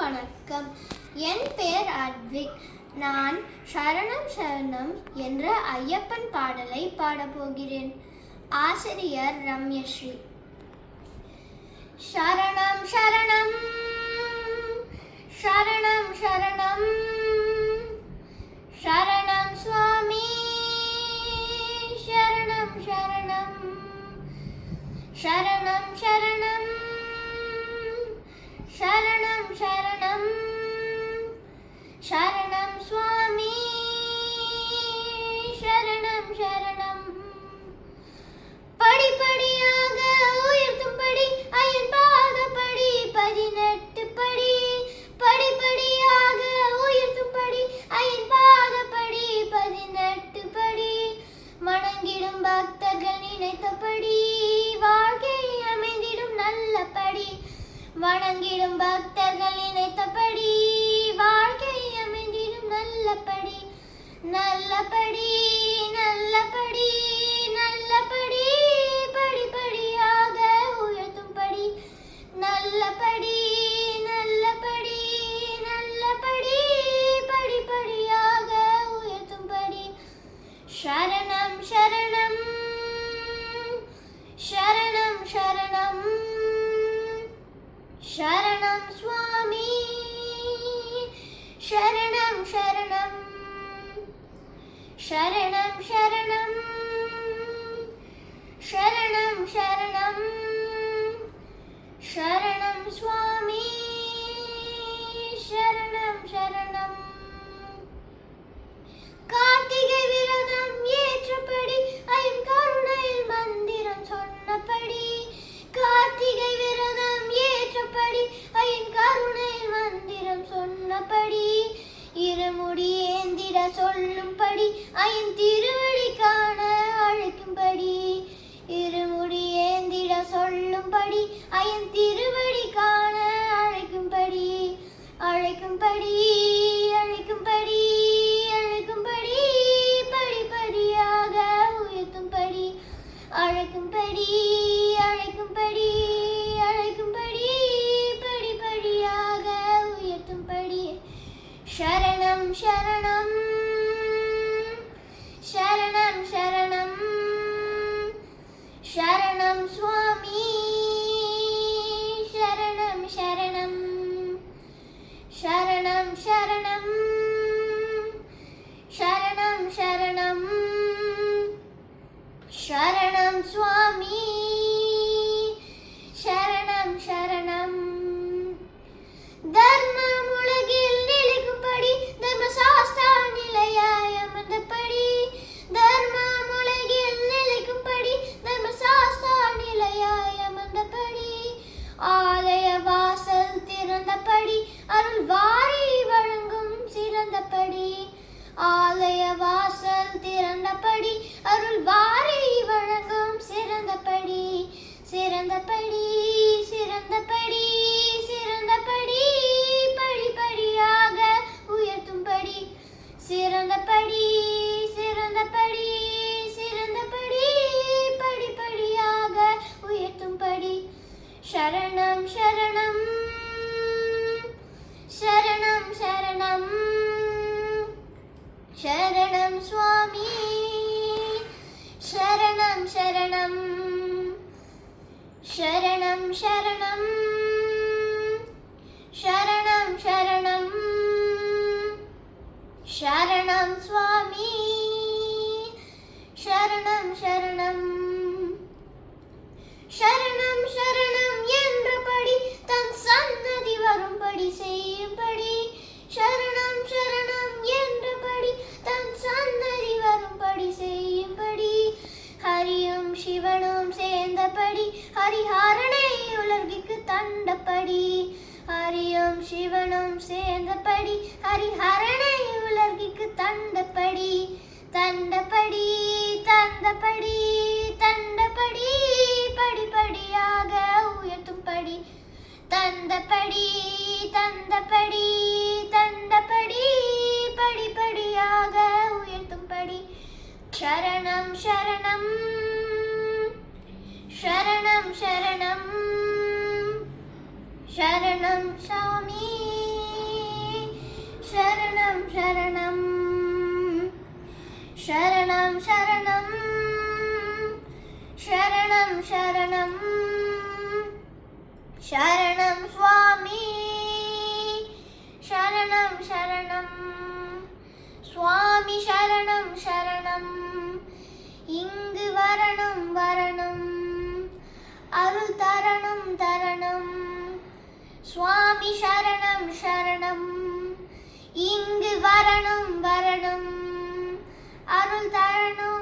வணக்கம். என் பெயர் அத்விக். நான் சரணம் சரணம் என்ற ஐயப்பன் பாடலை பாடப்போகிறேன். ஆசிரியர் ரம்யஸ்ரீ. சரணம் சரணம் சரணம் சரணம் சரணம் சுவாமி சரணம் சரணம் சரணம் சரணம் சரணம் சரணம் சரணம் சுவாமி சரணம் சரணம். படிப்படியாக உயர்த்தும்படி ஐயன் பாதப்படி 18 படி. படிப்படியாக உயர்த்தும்படி ஐயன் பாதப்படி 18 படி. வணங்கிடும் பக்தர்கள் நினைத்தபடி வாழ்க்கை அமைந்திடும் நல்லபடி. வணங்கிடும் பக்தர்கள் நினைத்தபடி வாழ்க்கை அமைந்திடும் நல்லபடி. நல்லபடி நல்லபடி நல்லபடி படிப்படியாக உயர்த்தும்படி. நல்லபடி நல்லபடி நல்லபடி படிப்படியாக உயர்த்தும்படி. சரணம் சரணம் சரணம் சரணம் சரணம் சுவாமி சரணம் சரணம் சரணம் சரணம் சரணம் சரணம் சரணம் சுவாமி சரணம் சரணம். கார்த்திகை விரதம் ஏற்றபடி ஐயன் கருணையில் மந்திரம் சொன்னபடி. கார்த்திகை விரதம் ஏற்றபடி ஐயன் கருணையில் மந்திரம் சொன்னபடி. இருமுடி ஏந்திட சொல்லும்படி ஐயன் திருவடி காண அழைக்கும்படி. இருமுடி ஏந்திட சொல்லும்படி ஐயன் திருவடி காண அழைக்கும்படி. அழைக்கும்படி அழைக்கும்படி அழைக்கும்படி படிப்படியாக உயர்த்தும்படி. அழைக்கும்படி அழைக்கும்படி அழைக்கும்படி படிப்படியாக உயர்த்தும்படி. சரணம் சரணம் சரணம் சரணம் சரணம் சுவாமி சரணம் சரணம் சரணம் சரணம் சரணம் சரணம் சரணம் சுவாமி சரணம் சரணம். தர்மம் உலகில் நிலைக்கும்படி தர்மசாஸ்தா நிலையாய் அமர்ந்தபடி. தர்மம் உலகில் நிலைக்கும்படி தர்மசாஸ்தா நிலையாய் அமர்ந்தபடி. ஆலய வாசல் திறந்தபடி அருள் வாரி வழங்கும் சிறந்தபடி. ஆலய வாசல் திறந்தபடி அருள் வாரி வழங்கும் சிறந்தபடி. சிறந்தபடி சிறந்தபடி சிறந்தபடி படிப்படியாக உயர்த்தும்படி. சிறந்தபடி சிறந்தபடி சிறந்தபடி படிப்படியாக உயர்த்தும்படி. சரணம் சரணம் சரணம் சரணம் சரணம் சுவாமி சரணம் சரணம் சரணம் சரணம் சரணம் சரணம் சரணம் சுவாமி சரணம் சரணம் சரணம் சரணம் என்றபடி தன் சன்னதி வரும்படி செய்யும்படி. சரணம் சரணம் என்றபடி தன் சன்னதி வரும்படி செய்யும்படி. ஹரியும் சிவனும் சேர்ந்தபடி ஹரிஹரனை உலகிற்கு தண்டபடி. ஹரியும் சிவனும் சேர்ந்தபடி ஹரிஹரனை உலகிற்கு தண்டபடி. தண்டபடி தந்தபடி தண்டபடி படிப்படியாக உயர்த்தும்படி. தந்தபடி தந்தபடி தந்தபடி படிப்படியாக உயர்த்தும்படி. சரணம் சரணம் சரணம் சரணம் சரணம் சாமி சரணம் சரணம் சரணம் சரணம் சரணம் சரணம் சுவாமி சரணம் சரணம் சுவாமி சரணம் சரணம் இங்கு வரணும் வரணும் அருள் தரணும் தரணும் சுவாமி சரணம் சரணம் இங்கு வரணும் வரணும் அருள் தரணும்